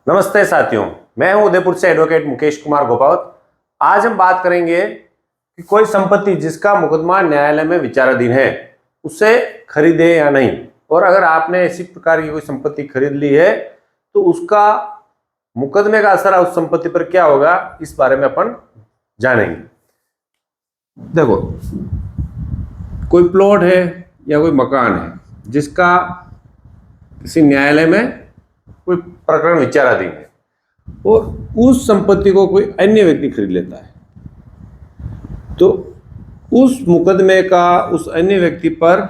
नमस्ते साथियों, मैं हूं उदयपुर से एडवोकेट मुकेश कुमार गोपावत। आज हम बात करेंगे कि कोई संपत्ति जिसका मुकदमा न्यायालय में विचाराधीन है उसे खरीदे या नहीं, और अगर आपने इसी प्रकार की कोई संपत्ति खरीद ली है तो उसका मुकदमे का असर उस संपत्ति पर क्या होगा, इस बारे में अपन जानेंगे। देखो, कोई प्लॉट है या कोई मकान है जिसका किसी न्यायालय में कोई प्रकरण विचाराधीन है और उस संपत्ति को कोई अन्य व्यक्ति खरीद लेता है, तो उस मुकदमे का उस अन्य व्यक्ति पर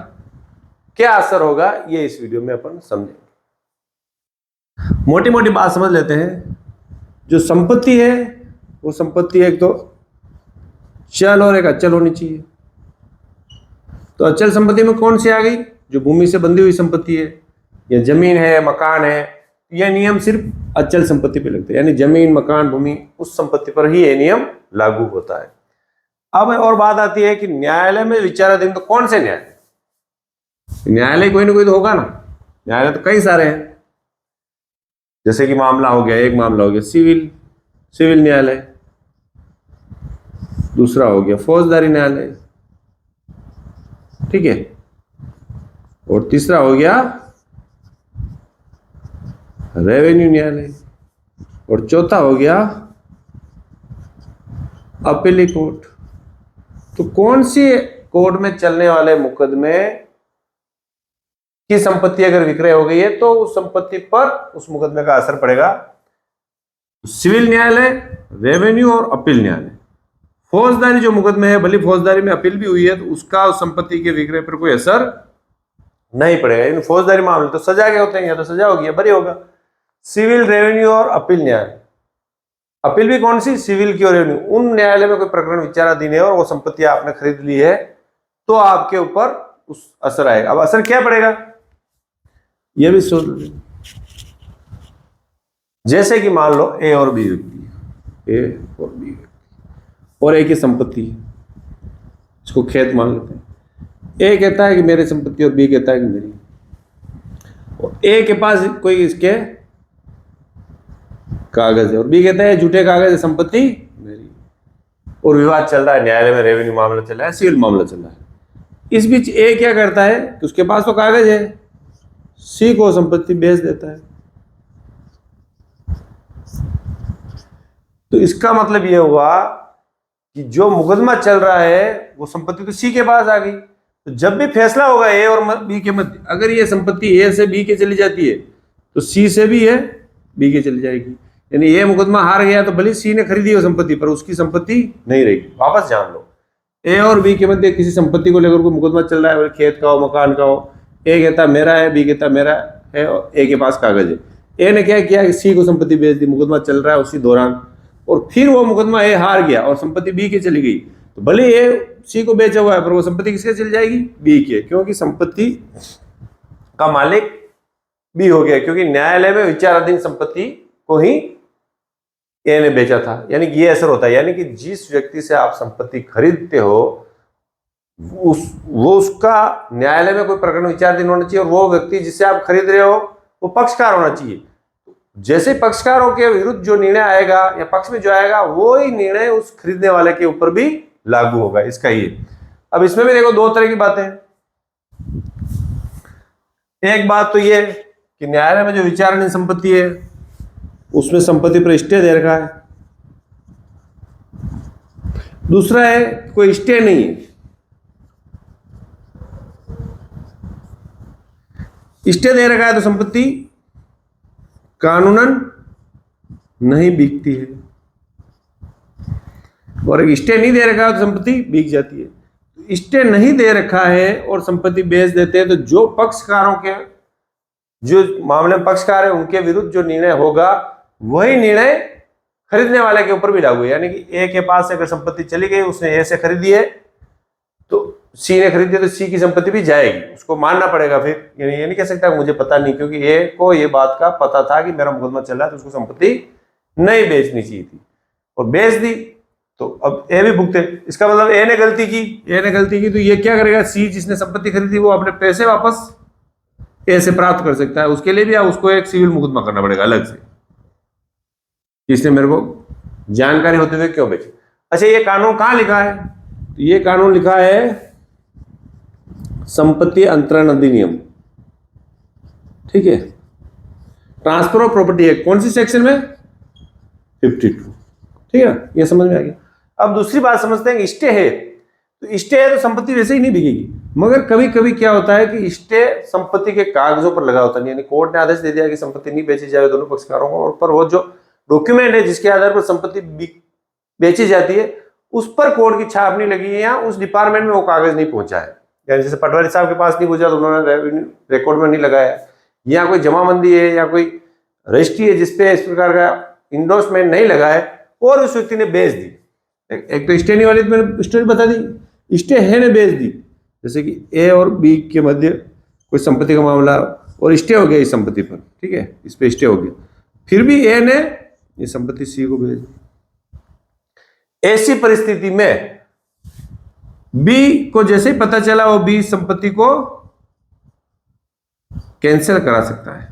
क्या असर होगा, ये इस वीडियो में अपन समझेंगे। मोटी मोटी बात समझ लेते हैं। जो संपत्ति है वो संपत्ति एक तो चल और एक अचल होनी चाहिए। तो अचल संपत्ति में कौन सी आ गई? जो भूमि से बंधी हुई संपत्ति है, या जमीन है, मकान है। यह नियम सिर्फ अचल संपत्ति पे लगते हैं, यानी जमीन, मकान, भूमि, उस संपत्ति पर ही यह नियम लागू होता है। अब और बात आती है कि न्यायालय में विचाराधीन तो कौन से न्यायालय? न्यायालय कोई ना कोई तो होगा ना। न्यायालय तो कई सारे हैं, जैसे कि मामला हो गया, एक मामला हो गया सिविल न्यायालय, दूसरा हो गया फौजदारी न्यायालय, ठीक है, और तीसरा हो गया रेवेन्यू न्यायालय, और चौथा हो गया अपीली कोर्ट। तो कौन सी कोर्ट में चलने वाले मुकदमे की संपत्ति अगर विक्रय हो गई है तो उस संपत्ति पर उस मुकदमे का असर पड़ेगा? सिविल न्यायालय, रेवेन्यू और अपील न्यायालय। फौजदारी जो मुकदमे है, भले फौजदारी में अपील भी हुई है, तो उसका उस संपत्ति के विक्रय पर कोई असर नहीं पड़ेगा। इन फौजदारी मामले तो सजा के होते हैं, या तो सजा होगी या बरी होगा। सिविल, रेवेन्यू और अपील न्यायालय। अपील भी कौन सी? सिविल की और रेवेन्यू। उन न्यायालय में कोई प्रकरण विचाराधीन है और वो संपत्ति आपने खरीद ली है तो आपके ऊपर उस असर आएगा। अब असर क्या पड़ेगा यह भी सोच लो। जैसे कि मान लो ए और बी व्यक्ति, ए और बी व्यक्ति, और ए की संपत्ति है, इसको खेत मान लेते हैं। ए कहता है कि मेरी संपत्ति और बी कहता है कि मेरी। और ए के पास कोई इसके कागज है और बी कहता है झूठे कागज है, संपत्ति मेरी, और विवाद चल रहा है न्यायालय में। रेवेन्यू मामला चल रहा है, सिविल मामला चल रहा है। इस बीच ए क्या करता है कि उसके पास तो कागज है, सी को संपत्ति बेच देता है। तो इसका मतलब यह हुआ कि जो मुकदमा चल रहा है वो संपत्ति तो सी के पास आ गई। तो जब भी फैसला होगा ए और बी के मध्य, अगर ये संपत्ति ए से बी के चली जाती है तो सी से भी है बी के चली जाएगी। यानी ये मुकदमा हार गया तो भले सी ने खरीदी हो संपत्ति, पर उसकी संपत्ति नहीं रहेगी। वापस जान लो, ए और बी के मध्य किसी संपत्ति को लेकर कोई मुकदमा चल रहा है, खेत का हो, मकान का हो। ए कहता मेरा है, बी कहता मेरा है, और ए के पास कागज है। ए ने क्या किया कि सी को संपत्ति बेच दी, मुकदमा चल रहा है उसी दौरान, और फिर वो मुकदमा ए हार गया और संपत्ति बी के चली गई। तो भले ए सी को बेचा हुआ है, पर वो संपत्ति किसके चली जाएगी? बी के, क्योंकि संपत्ति का मालिक बी हो गया, क्योंकि न्यायालय में विचाराधीन संपत्ति को ही ए ने बेचा था। यानी कि ये असर होता है, यानी कि जिस व्यक्ति से आप संपत्ति खरीदते हो वो उसका न्यायालय में कोई प्रकरण विचाराधीन होना चाहिए, और वो व्यक्ति जिससे आप खरीद रहे हो वो पक्षकार होना चाहिए। जैसे पक्षकारों के विरुद्ध जो निर्णय आएगा या पक्ष में जो आएगा वो ही निर्णय उस खरीदने वाले के ऊपर भी लागू होगा। इसका ये। अब इसमें भी देखो दो तरह की बातें हैं। एक बात तो ये कि न्यायालय में जो विचाराधीन संपत्ति है उसमें संपत्ति पर स्टे दे रखा है। दूसरा है कोई स्टे नहीं है। स्टे दे रखा है तो संपत्ति कानूनन नहीं बिकती है, और एक स्टे नहीं दे रखा है तो संपत्ति बिक जाती है। स्टे नहीं दे रखा है और संपत्ति बेच देते हैं तो जो पक्षकारों के, जो मामले में पक्षकार है उनके विरुद्ध जो निर्णय होगा वही निर्णय खरीदने वाले के ऊपर भी लागू है। यानी कि ए के पास अगर संपत्ति चली गई, उसने ए से खरीदी है, तो सी ने खरीदी है तो सी की संपत्ति भी जाएगी, उसको मानना पड़ेगा। फिर ये नहीं कह सकता मुझे पता नहीं, क्योंकि ए को ये बात का पता था कि मेरा मुकदमा चल रहा है तो उसको संपत्ति नहीं बेचनी चाहिए थी, और बेच दी, तो अब ए भी भुगते। इसका मतलब ए ने गलती की तो ये क्या करेगा? सी जिसने संपत्ति खरीदी वो अपने पैसे वापस ए से प्राप्त कर सकता है। उसके लिए भी उसको एक सिविल मुकदमा करना पड़ेगा अलग से। कि इसने मेरे को जानकारी होते हुए क्यों बेची। अच्छा, ये कानून कहाँ लिखा है? तो ये कानून लिखा है संपत्ति अंतरण अधिनियम, ठीक है, ट्रांसफर ऑफ प्रॉपर्टी एक्ट। कौन सी सेक्शन में? 52, ठीक है ना, ये समझ में आ गया। अब दूसरी बात समझते हैं कि स्टे है, तो स्टे है तो संपत्ति वैसे ही नहीं बिकेगी, मगर कभी कभी क्या होता है कि स्टे संपत्ति के कागजों पर लगा होता है, यानी कोर्ट ने आदेश दे दिया कि संपत्ति नहीं बेची जाए दोनों पक्षकारों को, और पर वो जो डॉक्यूमेंट है जिसके आधार पर संपत्ति बेची जाती है उस पर कोर्ट की छाप नहीं लगी है या उस डिपार्टमेंट में वो कागज नहीं पहुंचा है, यानी जैसे पटवारी साहब के पास नहीं पहुंचा तो उन्होंने रिकॉर्ड में नहीं लगाया, या कोई जमाबंदी है या कोई रजिस्ट्री है जिसपे इस प्रकार का इंडोर्समेंट नहीं लगा है और उस व्यक्ति ने बेच दी। एक तो स्टे नहीं वाली तो मैंने स्टोरी बता दी, स्टे है ने बेच दी, जैसे कि ए और बी के मध्य कोई संपत्ति का मामला और स्टे हो गया इस संपत्ति पर, ठीक है, इस पे स्टे हो गया, फिर भी ए ने ये संपत्ति सी को भेज दी। ऐसी परिस्थिति में बी को जैसे ही पता चला वो बी संपत्ति को कैंसिल करा सकता है,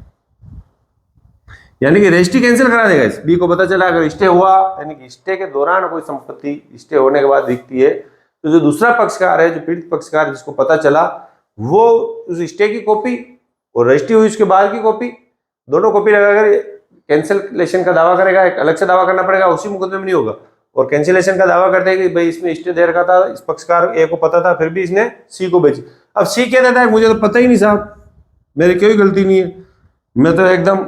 यानी कि रजिस्ट्री कैंसिल करा देगा। इस बी को पता चला अगर स्टे हुआ, यानी कि स्टे के दौरान कोई संपत्ति स्टे होने के बाद बिकती है, तो जो दूसरा पक्षकार है, जो पीड़ित पक्षकार जिसको पता चला, वो उस स्टे की कॉपी और रजिस्ट्री हुई उसके बाद की कॉपी, दोनों कॉपी लगाकर कैंसिलेशन का दावा करेगा। एक अलग से दावा करना पड़ेगा, उसी मुकदमे में नहीं होगा। और कैंसिलेशन का दावा करते हैं कि भाई इसमें स्टे दे रखा था, इस पक्षकार ए को पता था, फिर भी इसने सी को बेची। अब सी कह देता है मुझे तो पता ही नहीं साहब, मेरी कोई गलती नहीं है, मैं तो एकदम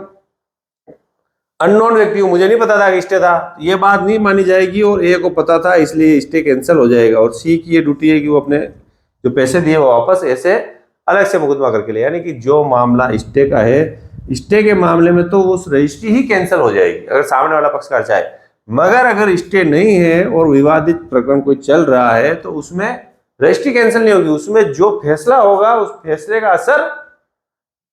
अननोन व्यक्ति हूं, मुझे नहीं पता था कि स्टे था। ये बात नहीं मानी जाएगी और ए को पता था इसलिए स्टे कैंसिल हो जाएगा, और सी की ये ड्यूटी है कि वो अपने जो पैसे दिए वो वापस ऐसे अलग से मुकदमा करके ले, यानी कि जो मामला स्टे का है, स्टे के मामले में तो उस रजिस्ट्री ही कैंसिल हो जाएगी अगर सामने वाला पक्षकार चाहे। मगर अगर स्टे नहीं है और विवादित प्रकरण कोई चल रहा है तो उसमें रजिस्ट्री कैंसिल नहीं होगी, उसमें जो फैसला होगा उस फैसले का असर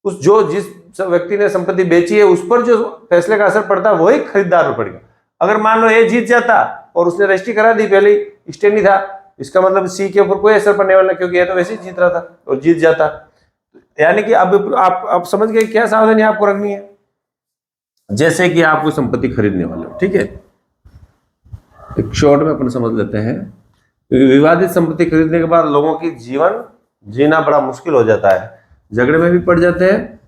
उस जो जिस व्यक्ति ने संपत्ति बेची है उस पर जो फैसले का असर पड़ता है वही खरीदार पर पड़ेगा। अगर मान लो ए जीत जाता और उसने रजिस्ट्री करा दी, पहले स्टे नहीं था, इसका मतलब सी के ऊपर कोई असर पड़ने वाला, क्योंकि ये तो वैसे ही जीत रहा था और जीत जाता। यानी कि अब आप समझ गए क्या सावधानी आपको रखनी है। जैसे कि आप कोई संपत्ति खरीदने वाले हो, ठीक है, एक शॉर्ट में अपन समझ लेते हैं, क्योंकि विवादित संपत्ति खरीदने के बाद लोगों की जीवन जीना बड़ा मुश्किल हो जाता है, झगड़े में भी पड़ जाते हैं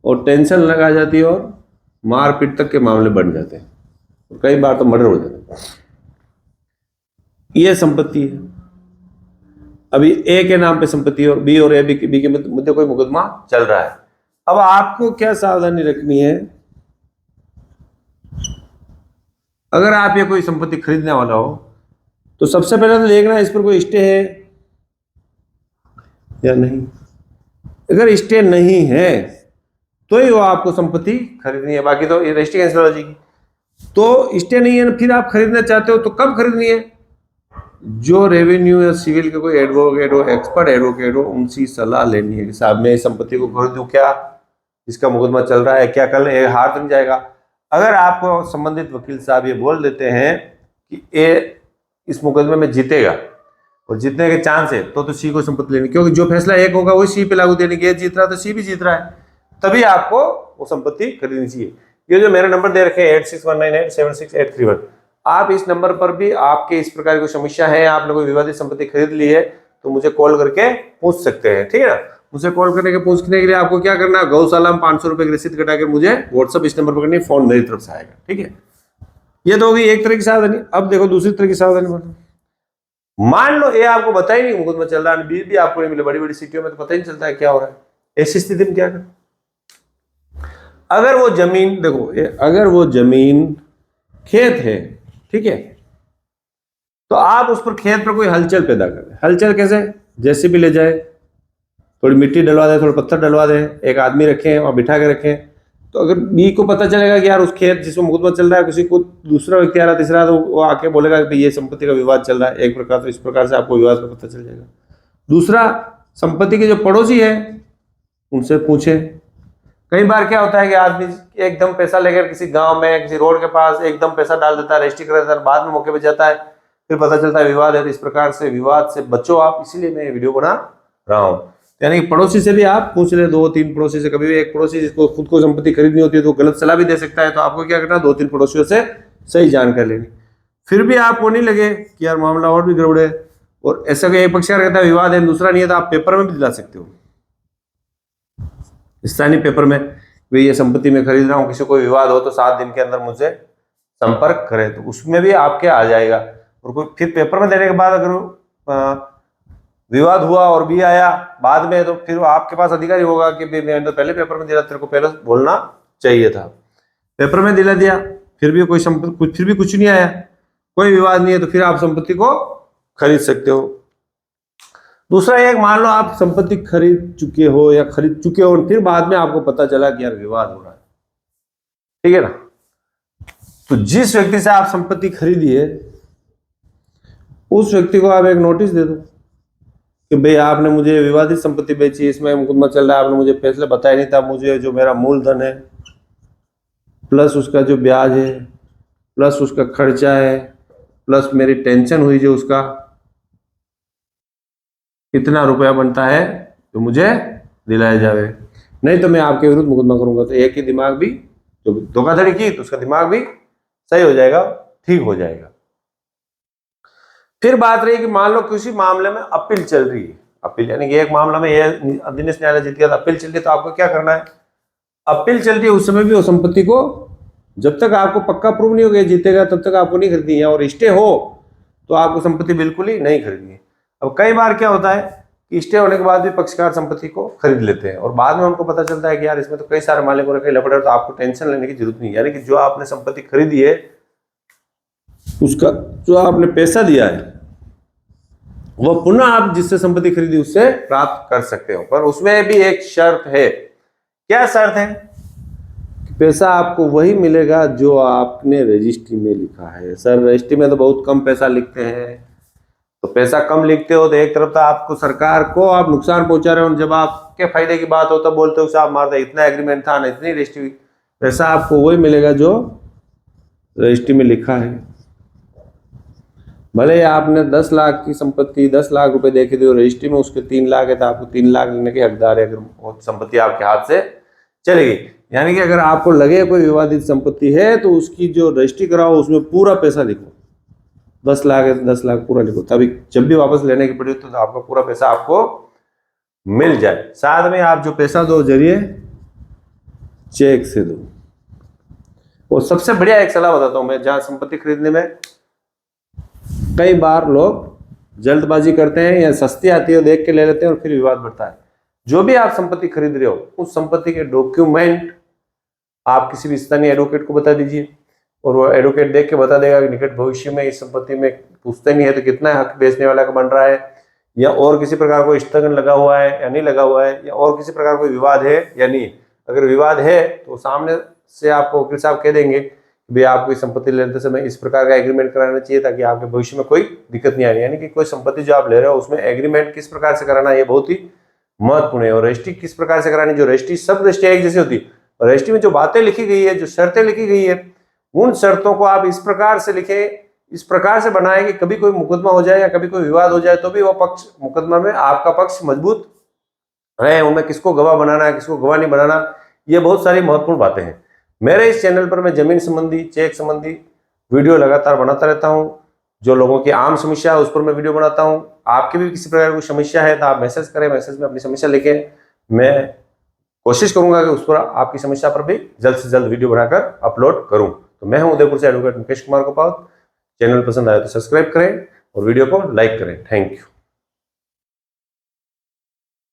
और टेंशन लगा जाती है और मारपीट तक के मामले बढ़ जाते हैं, और कई बार तो मर्डर हो जाता है। ये संपत्ति है, अभी ए के नाम पे संपत्ति और बी और ए बी के मुद्दे कोई मुकदमा चल रहा है। अब आपको क्या सावधानी रखनी है, अगर आप ये कोई संपत्ति खरीदने वाला हो तो सबसे पहले तो देखना इस पर कोई स्टे है या नहीं। अगर स्टे नहीं है तो ही वो आपको संपत्ति खरीदनी है, बाकी तो ये रजिस्ट्री कैंसिल हो जाएगी। तो स्टे नहीं है, फिर आप खरीदना चाहते हो तो कब खरीदनी है? जो रेवेन्यू या सिविल के कोई एडवोकेट हो, एक्सपर्ट एडवोकेट हो, उनसे सलाह लेनी है कि साहब मैं इस संपत्ति को खरीदूं क्या, इसका मुकदमा चल रहा है क्या, कल ये हार बन जाएगा। अगर आपको संबंधित वकील साहब ये बोल देते हैं कि ए इस मुकदमे में जीतेगा और जीतने के चांस है तो सी को संपत्ति लेनी, क्योंकि जो फैसला एक होगा वही सी पे लागू देने की, जीत रहा तो सी भी जीत रहा है, तभी आपको वो संपत्ति खरीदनी चाहिए। ये जो मेरे नंबर दे रखे हैं 8619876831, आप इस नंबर पर भी आपके इस प्रकार की समस्या है, आपने कोई विवादित संपत्ति खरीद ली है तो मुझे कॉल करके पूछ सकते हैं, ठीक है ना। मुझे कॉल करने के पूछने के लिए आपको क्या करना है, गौशाला में 500 रुपए की रसीद कटाकर मुझे व्हाट्सअप इस नंबर पर करनी, फोन मेरी तरफ से आएगा, ठीक है। ये तो होगी एक तरह की सावधानी। अब देखो दूसरी तरह की सावधानी बोलो, मान लो ये आपको बता ही नहीं मुकदमा चल रहा है, बी भी आपको नहीं मिले, बड़ी बड़ी सिटियों में तो पता ही नहीं चलता है क्या हो रहा है, ऐसी स्थिति में क्या करें? अगर वो जमीन देखो, अगर वो जमीन खेत है, ठीक है, तो आप उस पर खेत पर कोई हलचल पैदा करें। हलचल कैसे? जैसे भी ले जाए, थोड़ी मिट्टी डलवा दे, थोड़ा पत्थर डलवा दे, एक आदमी रखें और बिठा के रखें, तो अगर बी को पता चलेगा कि यार उस खेत जिसमें मुकदमा चल रहा है किसी को दूसरा व्यक्ति आ रहा तीसरा, तो वो आके बोलेगा कि ये संपत्ति का विवाद चल रहा है, एक प्रकार, तो इस प्रकार से आपको विवाद का पता चल जाएगा। दूसरा, संपत्ति के जो पड़ोसी है उनसे पूछे। कई बार क्या होता है कि आदमी एकदम पैसा लेकर किसी गांव में किसी रोड के पास एकदम पैसा डाल देता है, रजिस्ट्री कर देता है, बाद में मौके पे जाता है, फिर पता चलता है विवाद है। तो इस प्रकार से विवाद से बचो आप, इसीलिए मैं ये वीडियो बना रहा हूँ। यानी कि पड़ोसी से भी आप पूछ ले, 2-3 पड़ोसी से। कभी भी एक पड़ोसी जिसको खुद को संपत्ति खरीदनी होती है तो गलत सलाह भी दे सकता है, तो आपको क्या करना, 2-3 पड़ोसियों से सही जानकारी लेनी। फिर भी आपको नहीं लगे कि यार मामला और भी गड़बड़ है, और ऐसा कि एक पक्षकार कहता है विवाद है, दूसरा नहीं है, तो आप पेपर में भी दिला सकते हो, स्थानीय पेपर में, भाई ये संपत्ति में खरीद रहा हूँ, किसी को विवाद हो तो 7 दिन के अंदर मुझसे संपर्क करें, तो उसमें भी आपके आ जाएगा। और फिर पेपर में देने के बाद अगर विवाद हुआ और भी आया बाद में, तो फिर आपके पास अधिकारी होगा कि भाई मैंने तो पहले पेपर में दिया, तेरे को पहले बोलना चाहिए था। पेपर में दिला दिया, फिर भी कुछ नहीं आया, कोई विवाद नहीं है, तो फिर आप संपत्ति को खरीद सकते हो। दूसरा एक, मान लो आप संपत्ति खरीद चुके हो या खरीद चुके हो, फिर बाद में आपको पता चला कि यार विवाद हो रहा है, ठीक है ना, तो जिस व्यक्ति से आप संपत्ति खरीदिए उस व्यक्ति को आप एक नोटिस दे दो कि भाई आपने मुझे विवादित संपत्ति बेची, इसमें मुकदमा चल रहा है, आपने मुझे फैसला बताया नहीं था, मुझे जो मेरा मूलधन है प्लस उसका जो ब्याज है प्लस उसका खर्चा है प्लस मेरी टेंशन हुई जो उसका कितना रुपया बनता है तो मुझे दिलाया जावे, नहीं तो मैं आपके विरुद्ध मुकदमा करूंगा। तो एक ही दिमाग भी, जो धोखाधड़ी की तो उसका दिमाग भी सही हो जाएगा, ठीक हो जाएगा। फिर बात रही कि मान लो किसी मामले में अपील चल रही है, अपील यानी कि एक मामला में यह अधीनस्थ न्यायालय जीत गया, अपील चल रही है, तो आपको क्या करना है, अपील चल रही है उस समय भी वो संपत्ति को, जब तक आपको पक्का प्रूव नहीं हो गया जीतेगा तब तक आपको नहीं खरीदनी है, और स्टे हो तो आपको संपत्ति बिल्कुल ही नहीं खरीदनी है। अब कई बार क्या होता है कि स्टे होने के बाद भी पक्षकार संपत्ति को खरीद लेते हैं, और बाद में उनको पता चलता है कि यार इसमें तो कई सारे मालिक हो रखे लफड़े, तो आपको टेंशन लेने की जरूरत नहीं, यानी कि जो आपने संपत्ति खरीदी है उसका जो आपने पैसा दिया है वो पुनः आप जिससे संपत्ति खरीदी उससे प्राप्त कर सकते हो, पर उसमें भी एक शर्त है। क्या शर्त है? कि पैसा आपको वही मिलेगा जो आपने रजिस्ट्री में लिखा है। सर रजिस्ट्री में तो बहुत कम पैसा लिखते हैं, तो पैसा कम लिखते हो तो एक तरफ तो आपको सरकार को आप नुकसान पहुंचा रहे हो, जब आपके फायदे की बात हो तब बोलते हो साहब मारते इतना एग्रीमेंट था ना, इतनी रजिस्ट्री, पैसा आपको वही मिलेगा जो रजिस्ट्री में लिखा है। भले आपने 10 लाख की संपत्ति 10 लाख रुपए देखे थे, रजिस्ट्री में उसके 3 लाख है, तो आपको 3 लाख लेने के हकदार है अगर संपत्ति आपके हाथ से चलेगी। यानी कि अगर आपको लगे कोई विवादित संपत्ति है तो उसकी जो रजिस्ट्री कराओ उसमें पूरा पैसा लिखो, 10 लाख है 10 लाख पूरा लिखो, तभी जब भी वापस लेने की पड़ी तो आपका पूरा पैसा आपको मिल जाए। साथ में आप जो पैसा दो जरिए चेक से दो। और सबसे बढ़िया एक सलाह बताता हूं मैं, जहां संपत्ति खरीदने में कई बार लोग जल्दबाजी करते हैं या सस्ती आती है देख के ले लेते हैं और फिर विवाद बढ़ता है। जो भी आप संपत्ति खरीद रहे हो उस संपत्ति के डॉक्यूमेंट आप किसी भी स्थानीय एडवोकेट को बता दीजिए, और वो एडवोकेट देख के बता देगा कि निकट भविष्य में इस संपत्ति में पूछते नहीं है तो कितना हक बेचने वाला का बन रहा है, या और किसी प्रकार कोई स्थगन लगा हुआ है या नहीं लगा हुआ है, या और किसी प्रकार कोई विवाद है या नहीं। अगर विवाद है तो सामने से आपको वकील साहब कह देंगे भाई आपको इस संपत्ति लेते समय इस प्रकार का एग्रीमेंट कराना चाहिए ताकि आपके भविष्य में कोई दिक्कत नहीं आनी। यानी कि कोई संपत्ति जो आप ले रहे हो उसमें एग्रीमेंट किस प्रकार से कराना, ये बहुत ही महत्वपूर्ण है। और रजिस्ट्री किस प्रकार से करानी, जो रजिस्ट्री सब रजिस्ट्री एक जैसी होती है, और रजिस्ट्री में जो बातें लिखी गई है, जो शर्तें लिखी गई है, उन शर्तों को आप इस प्रकार से लिखे, इस प्रकार से बनाए कि कभी कोई मुकदमा हो जाए या कभी कोई विवाद हो जाए तो भी वो पक्ष मुकदमा में आपका पक्ष मजबूत है। उनमें किसको गवाह बनाना है किसको गवाह नहीं बनाना, ये बहुत सारी महत्वपूर्ण बातें हैं। मेरे इस चैनल पर मैं जमीन संबंधी चेक संबंधी वीडियो लगातार बनाता रहता हूं। जो लोगों की आम समस्या है उस पर मैं वीडियो बनाता हूं। आपकी भी किसी प्रकार की समस्या है तो आप मैसेज करें, मैसेज में अपनी समस्या लिखें, मैं कोशिश करूंगा कि उस पर आपकी समस्या पर भी जल्द से जल्द वीडियो बनाकर अपलोड करूं। तो मैं हूं उदयपुर से एडवोकेट मुकेश कुमार गोपाल। चैनल पसंद आए तो सब्सक्राइब करें और वीडियो को लाइक करें। Thank you.